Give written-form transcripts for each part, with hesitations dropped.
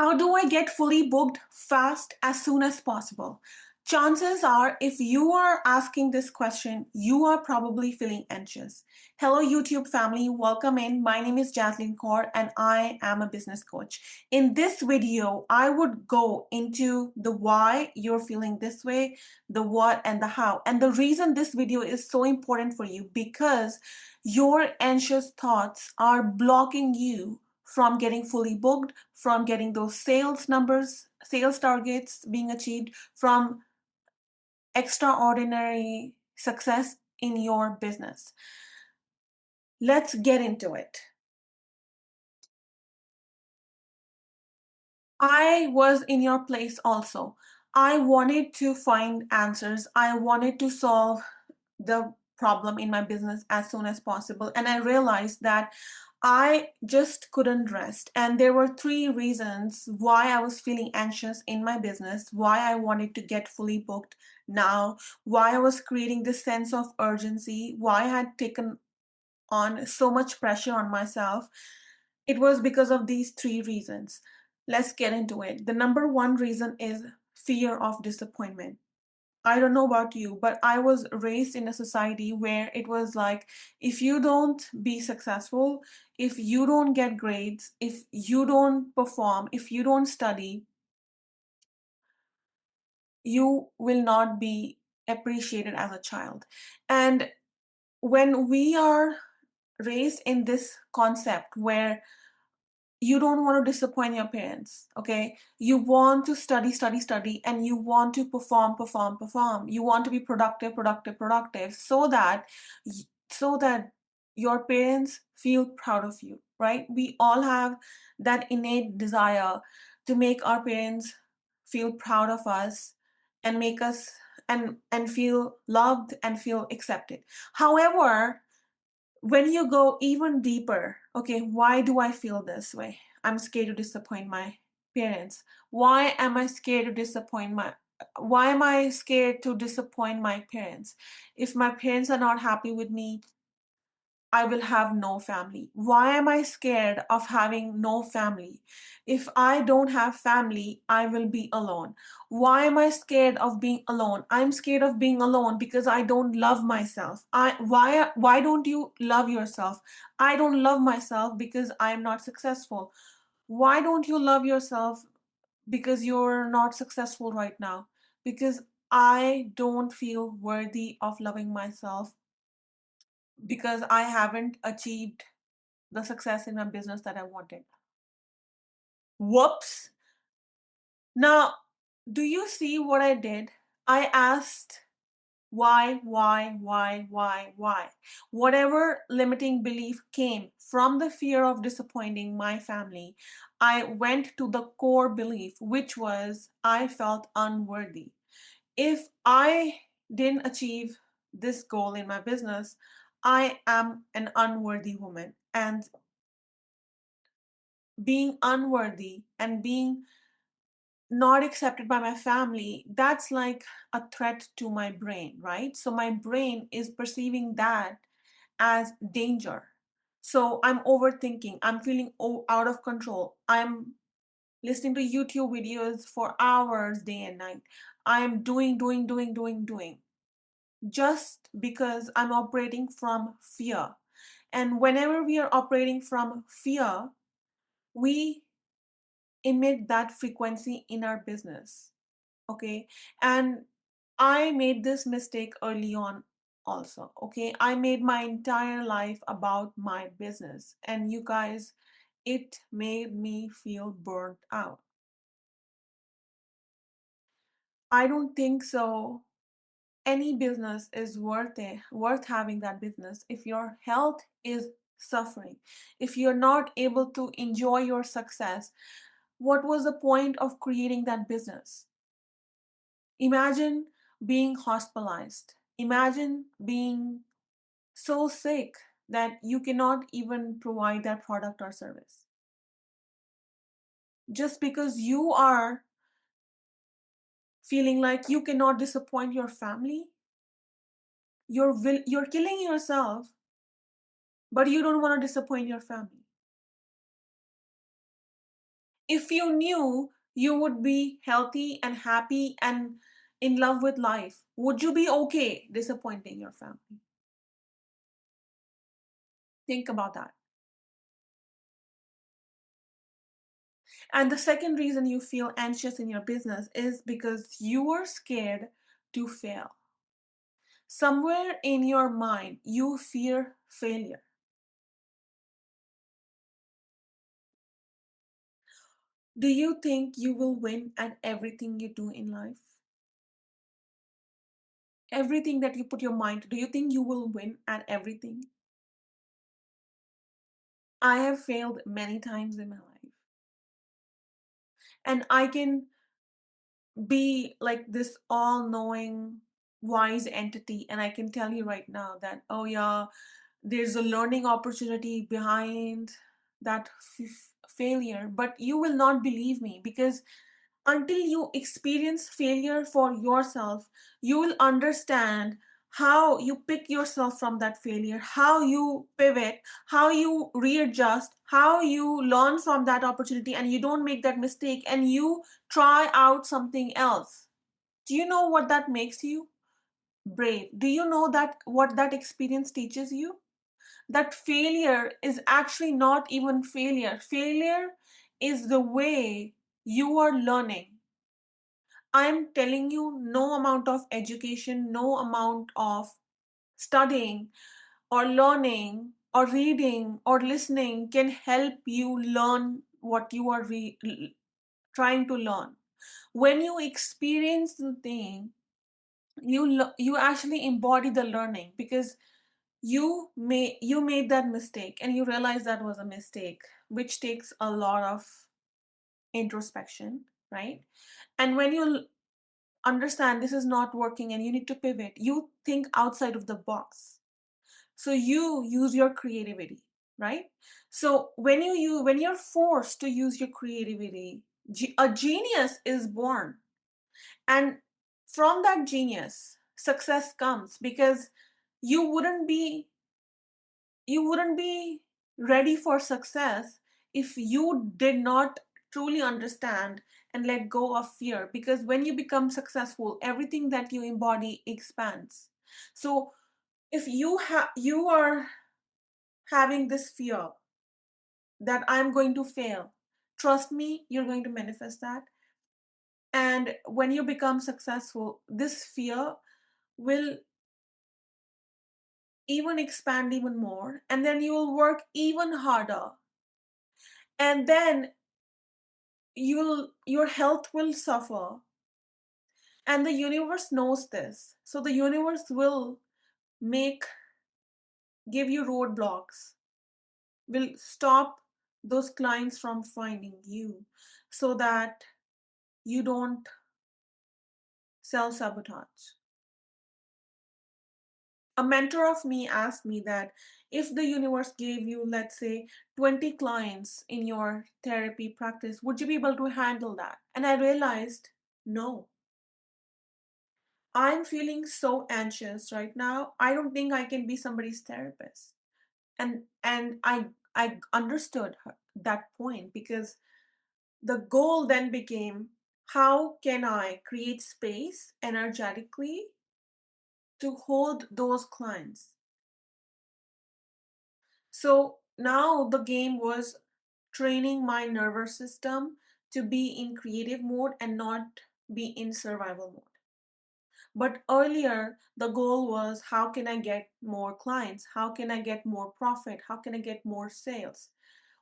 How do I get fully booked fast as soon as possible? Chances are, if you are asking this question, you are probably feeling anxious. Hello, YouTube family. Welcome in. My name is Jaslyn Kaur and I am a business coach. In this video, I would go into the why you're feeling this way, the what, and the how. And the reason this video is so important for you because your anxious thoughts are blocking you from getting fully booked, from getting those sales numbers, sales targets being achieved, from extraordinary success in your business. Let's get into it. I was in your place also. I wanted to find answers. I wanted to solve the problem in my business as soon as possible. And I realized that I just couldn't rest. And there were three reasons why I was feeling anxious in my business, why I wanted to get fully booked now, why I was creating this sense of urgency, why I had taken on so much pressure on myself. It was because of these three reasons. Let's get into it. The number one reason is fear of disappointment. I don't know about you, but I was raised in a society where it was like, if you don't be successful, if you don't get grades, if you don't perform, if you don't study, you will not be appreciated as a child. And when we are raised in this concept where you don't want to disappoint your parents, okay? You want to study, study, study, and you want to perform, perform, perform. You want to be productive, productive, productive, so that your parents feel proud of you, right? We all have that innate desire to make our parents feel proud of us and make us and feel loved and feel accepted. However, when you go even deeper, okay, why do I feel this way? I'm scared to disappoint my parents. Why am I scared to disappoint my why am I scared to disappoint my parents? If my parents are not happy with me, I will have no family. Why am I scared of having no family? If I don't have family, I will be alone. Why am I scared of being alone? I'm scared of being alone because I don't love myself. Why don't you love yourself? I don't love myself because I'm not successful. Why don't you love yourself? Because you're not successful right now. Because I don't feel worthy of loving myself because I haven't achieved the success in my business that I wanted. Whoops. Now, do you see what I did? I asked why. Whatever limiting belief came from the fear of disappointing my family, I went to the core belief, which was I felt unworthy. If I didn't achieve this goal in my business, I am an unworthy woman. And being unworthy and being not accepted by my family, that's like a threat to my brain, right? So my brain is perceiving that as danger. So I'm overthinking, I'm feeling out of control. I'm listening to YouTube videos for hours, day and night. I'm doing, just because I'm operating from fear. And whenever we are operating from fear, we emit that frequency in our business. Okay. And I made this mistake early on also. Okay. I made my entire life about my business. And you guys, it made me feel burnt out. I don't think so. Any business is worth having that business if your health is suffering, if you're not able to enjoy your success. What was the point of creating that business? Imagine being hospitalized. Imagine being so sick that you cannot even provide that product or service. Just because you are feeling like you cannot disappoint your family, you're killing yourself, but you don't want to disappoint your family. If you knew you would be healthy and happy and in love with life, would you be okay disappointing your family? Think about that. And the second reason you feel anxious in your business is because you are scared to fail. Somewhere in your mind, you fear failure. Do you think you will win at everything you do in life? Everything that you put your mind to, do you think you will win at everything? I have failed many times in my life. And I can be like this all knowing, wise entity, and I can tell you right now that, oh yeah, there's a learning opportunity behind that failure, but you will not believe me because until you experience failure for yourself, you will understand how you pick yourself from that failure, how you pivot, how you readjust, how you learn from that opportunity and you don't make that mistake and you try out something else. Do you know what that makes you? Brave. Do you know that what that experience teaches you? That failure is actually not even failure. Failure is the way you are learning. I'm telling you, no amount of education, no amount of studying or learning or reading or listening can help you learn what you are trying to learn. When you experience the thing, you actually embody the learning because you made that mistake and you realize that was a mistake, which takes a lot of introspection, right? And when you understand this is not working and you need to pivot, you think outside of the box. So you use your creativity, right? So when you're forced to use your creativity, a genius is born. And from that genius, success comes because you wouldn't be you wouldn't be ready for success if you did not truly understand and let go of fear, because when you become successful everything that you embody expands. So if you are having this fear that I'm going to fail, trust me, you're going to manifest that. And when you become successful, this fear will even expand even more, and then you will work even harder, and then your health will suffer, and the universe knows this, so the universe will make give you roadblocks, will stop those clients from finding you so that you don't self-sabotage. A mentor of me asked me that if the universe gave you, let's say, 20 clients in your therapy practice, would you be able to handle that? And I realized no. I'm feeling so anxious right now. I don't think I can be somebody's therapist. And I understood that point because the goal then became, how can I create space energetically to hold those clients? So now the game was training my nervous system to be in creative mode and not be in survival mode. But earlier, the goal was, how can I get more clients? How can I get more profit? How can I get more sales?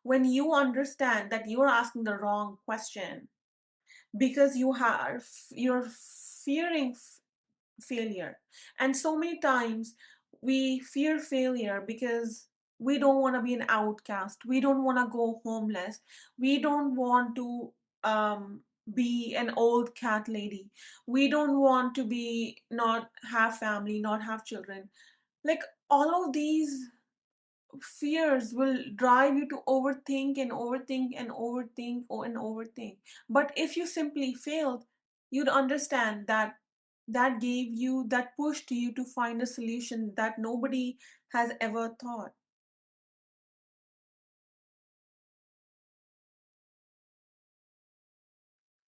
When you understand that you're asking the wrong question because you're fearing failure. And so many times we fear failure because we don't want to be an outcast. We don't want to go homeless. We don't want to be an old cat lady. We don't want to be not have family, not have children. Like all of these fears will drive you to overthink and overthink and overthink and overthink. But if you simply failed, you'd understand that that pushed you to find a solution that nobody has ever thought.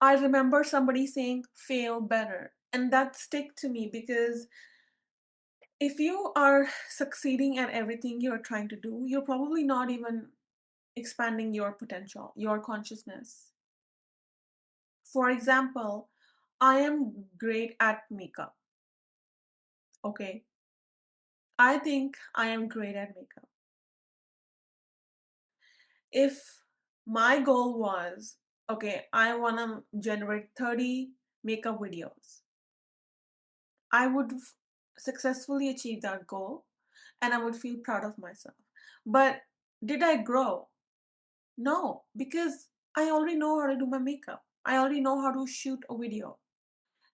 I remember somebody saying fail better, and that stick to me because if you are succeeding at everything you're trying to do, you're probably not even expanding your potential, your consciousness. For example, I am great at makeup. Okay. I think I am great at makeup. If my goal was, okay, I want to generate 30 makeup videos, I would successfully achieve that goal and I would feel proud of myself. But did I grow? No, because I already know how to do my makeup. I already know how to shoot a video.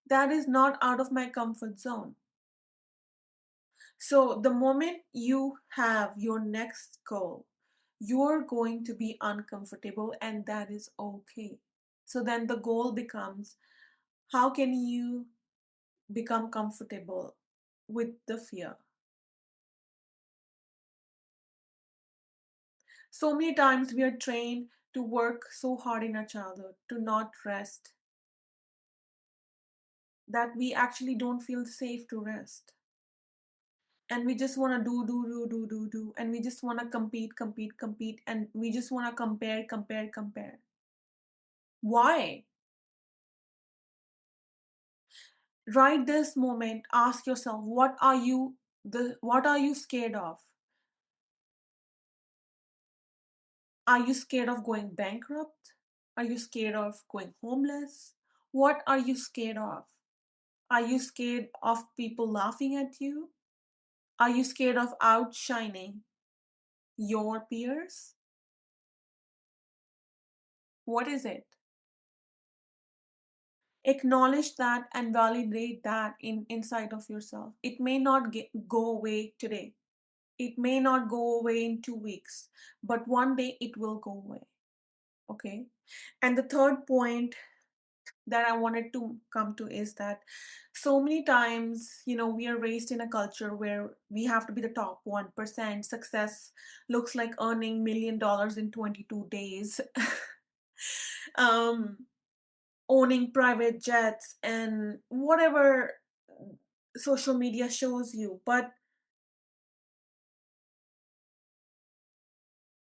That is not out of my comfort zone. So the moment you have your next goal, you're going to be uncomfortable, and that is okay. So then the goal becomes, how can you become comfortable with the fear? So many times we are trained to work so hard in our childhood, to not rest, that we actually don't feel safe to rest. And we just want to do, and we just want to compete, and we just want to compare. Why? Right this moment, ask yourself, what are you scared of? Are you scared of going bankrupt? Are you scared of going homeless? What are you scared of? Are you scared of people laughing at you? Are you scared of outshining your peers? What is it? Acknowledge that and validate that inside of yourself. It may not go away today. It may not go away in 2 weeks, but one day it will go away. Okay. And the third point that I wanted to come to is that so many times, we are raised in a culture where we have to be the top 1%. Success looks like earning $1 million in 22 days, um, owning private jets, and whatever social media shows you. But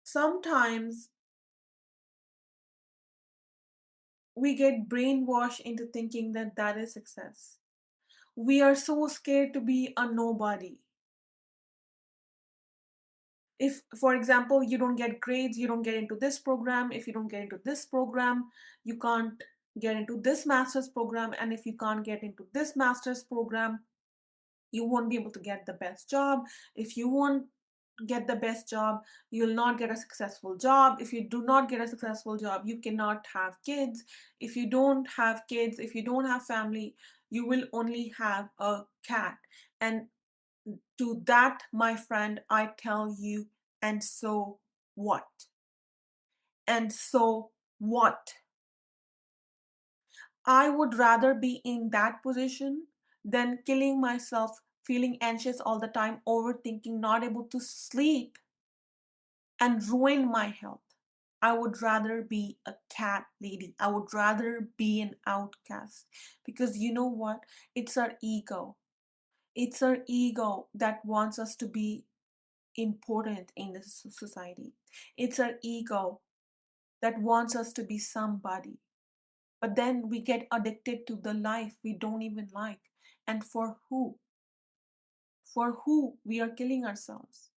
sometimes we get brainwashed into thinking that that is success. We are so scared to be a nobody. If, for example, you don't get grades, you don't get into this program. If you don't get into this program, you can't get into this master's program. And if you can't get into this master's program, you won't be able to get the best job. If you won't get the best job, you'll not get a successful job. If you do not get a successful job, you cannot have kids. If you don't have kids, if you don't have family, you will only have a cat. And to that, my friend, I tell you, and so what? And so what? I would rather be in that position than killing myself, feeling anxious all the time, overthinking, not able to sleep, and ruin my health. I would rather be a cat lady. I would rather be an outcast. Because you know what? It's our ego. It's our ego that wants us to be important in this society. It's our ego that wants us to be somebody. But then we get addicted to the life we don't even like. And for who? For who we are killing ourselves?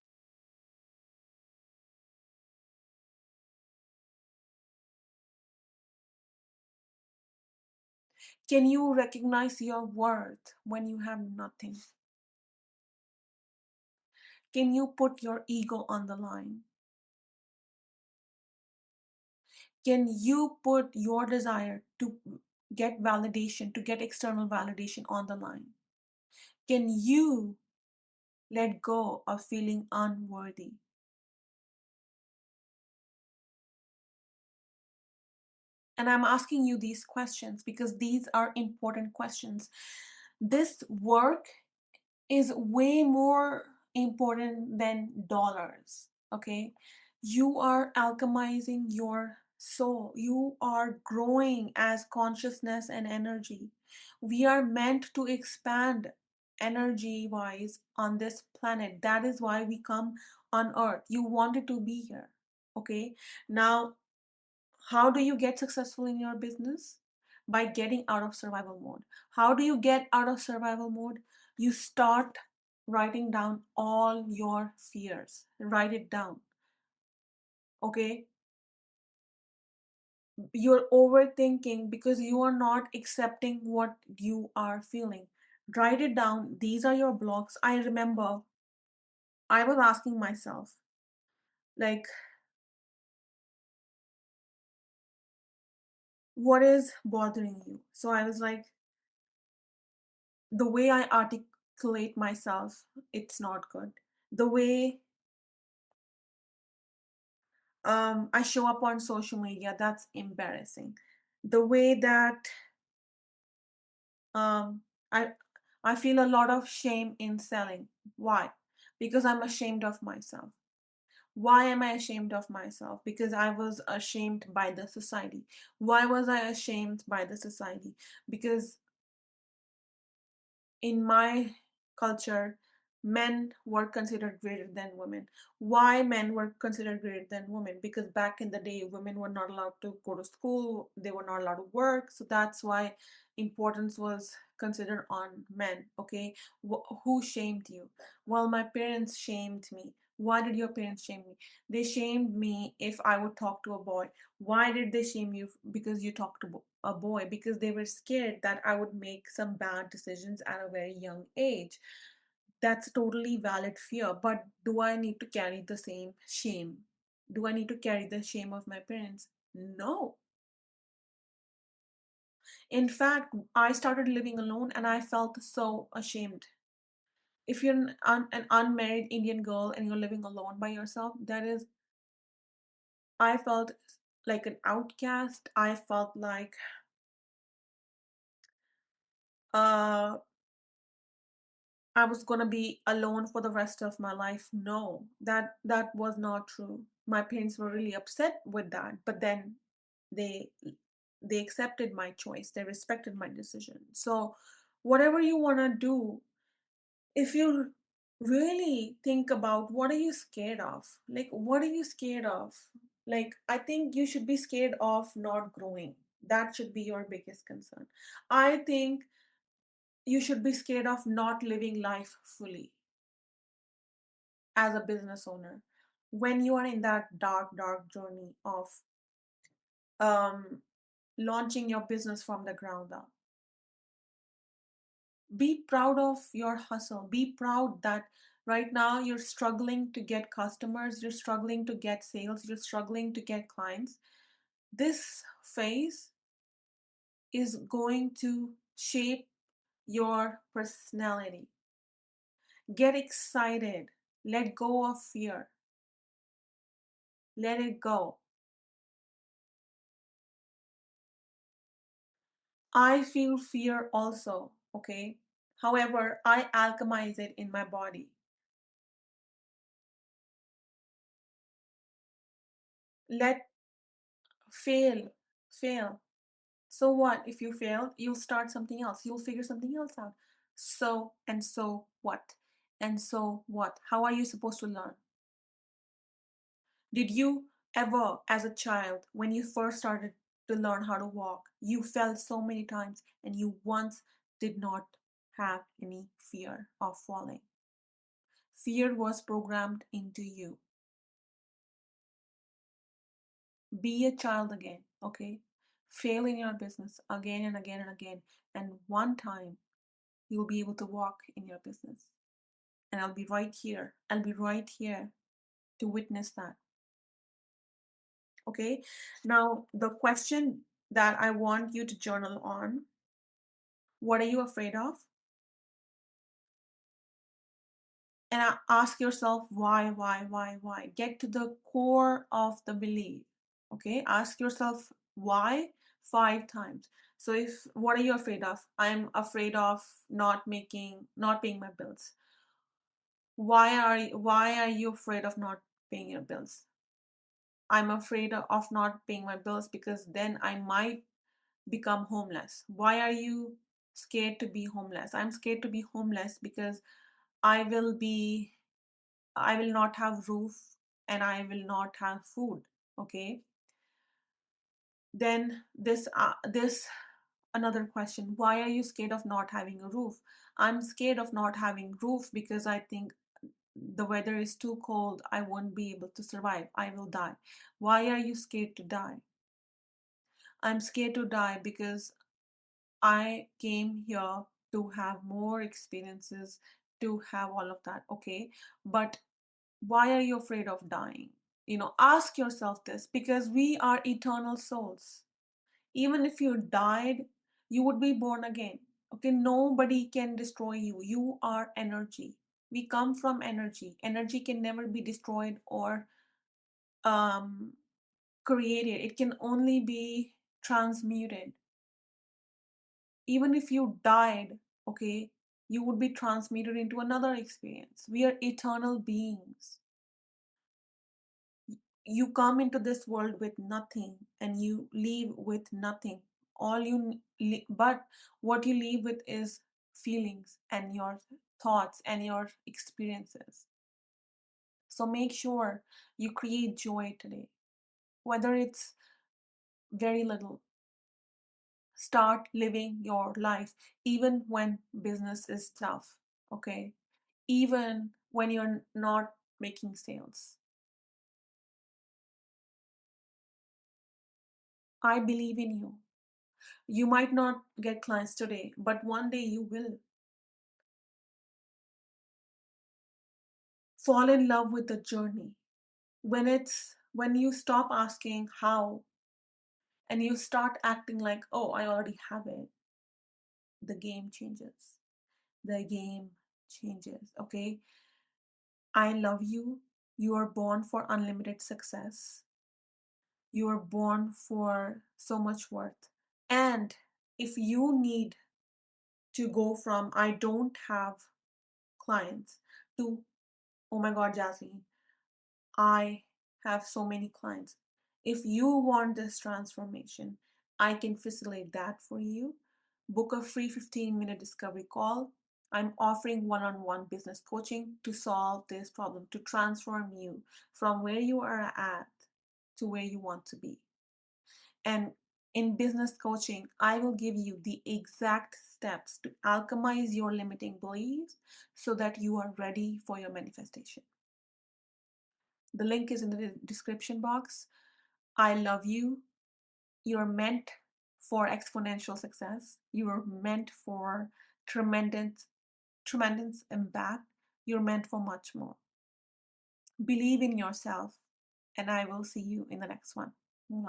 Can you recognize your worth when you have nothing? Can you put your ego on the line? Can you put your desire to get validation, to get external validation on the line? Can you let go of feeling unworthy? And I'm asking you these questions because these are important questions. This work is way more important than dollars, okay? You are alchemizing your So you are growing as consciousness and energy. We are meant to expand energy wise on this planet. That is why we come on earth. You wanted to be here. Okay. Now, how do you get successful in your business? By getting out of survival mode. How do you get out of survival mode? You start writing down all your fears. Write it down. Okay. You're overthinking because you are not accepting what you are feeling. Write it down. These are your blocks. I remember I was asking myself, like, what is bothering you? So I was like, the way I articulate myself, it's not good. The way I show up on social media, that's embarrassing. The way that um, I I feel a lot of shame in selling. Why? Because I'm ashamed of myself. Why am I ashamed of myself? Because I was ashamed by the society. Why was I ashamed by the society? Because in my culture, men were considered greater than women. Why men were considered greater than women? Because back in the day, women were not allowed to go to school, they were not allowed to work. So that's why importance was considered on men. Okay, who shamed you? Well, my parents shamed me. Why did your parents shame me? They shamed me if I would talk to a boy. Why did they shame you? Because you talked to a boy. Because they were scared that I would make some bad decisions at a very young age. That's a totally valid fear. But do I need to carry the same shame? Do I need to carry the shame of my parents? No. In fact, I started living alone and I felt so ashamed. If you're an unmarried Indian girl and you're living alone by yourself, that is, I felt like an outcast. I felt like uh I was gonna be alone for the rest of my life. No, that was not true. My parents were really upset with that, but then they they accepted my choice. They respected my decision. So whatever you wanna do, if you really think about what are you scared of? Like what are you scared of? Like I think you should be scared of not growing. That should be your biggest concern. I think you should be scared of not living life fully as a business owner when you are in that dark journey of um, launching your business from the ground up. Be proud of your hustle. Be proud that right now you're struggling to get customers, you're struggling to get sales, you're struggling to get clients. This phase is going to shape your personality. Get excited. Let go of fear. Let it go. I feel fear also, okay? However, I alchemize it in my body. Let fail, fail. So what? If you fail, you'll start something else. You'll figure something else out. So and so what? And so what? How are you supposed to learn? Did you ever, as a child, when you first started to learn how to walk, you fell so many times and you once did not have any fear of falling? Fear was programmed into you. Be a child again, okay? Fail in your business again and again and again. And one time you'll be able to walk in your business. And I'll be right here. I'll be right here to witness that. Okay? Now, the question that I want you to journal on: what are you afraid of? And ask yourself why. Get to the core of the belief. Okay? Ask yourself why 5 times. So if what are you afraid of? I'm afraid of not paying my bills. Why are you afraid of not paying your bills? I'm afraid of not paying my bills because then I might become homeless. Why are you scared to be homeless? I'm scared to be homeless because I will be, I will not have roof and I will not have food. Okay. Then this another question. Why are you scared of not having a roof? I'm scared of not having roof because I think the weather is too cold. I won't be able to survive. I will die. Why are you scared to die? I'm scared to die because I came here to have more experiences, to have all of that. Okay. But why are you afraid of dying? Ask yourself this, because we are eternal souls. Even if you died, you would be born again. Okay. Nobody can destroy you. You are energy. We come from energy. Energy can never be destroyed or um, created, it can only be transmuted. Even if you died, okay, you would be transmuted into another experience. We are eternal beings. You come into this world with nothing and you leave with nothing. But what you leave with is feelings and your thoughts and your experiences. So make sure you create joy today, whether it's very little. Start living your life even when business is tough, okay? Even when you're not making sales. I believe in you. You might not get clients today, but one day you will. Fall in love with the journey. When you stop asking how and you start acting like, oh, I already have it, the game changes. The game changes, okay? I love you. You are born for unlimited success. You are born for so much worth. And if you need to go from I don't have clients to oh my God, Jasmine, I have so many clients. If you want this transformation, I can facilitate that for you. Book a free 15-minute discovery call. I'm offering one on one business coaching to solve this problem, to transform you from where you are at to where you want to be. And in business coaching, I will give you the exact steps to alchemize your limiting beliefs so that you are ready for your manifestation. The link is in the description box. I love you. You're meant for exponential success. You're meant for tremendous, tremendous impact. You're meant for much more. Believe in yourself, and I will see you in the next one. Mwah.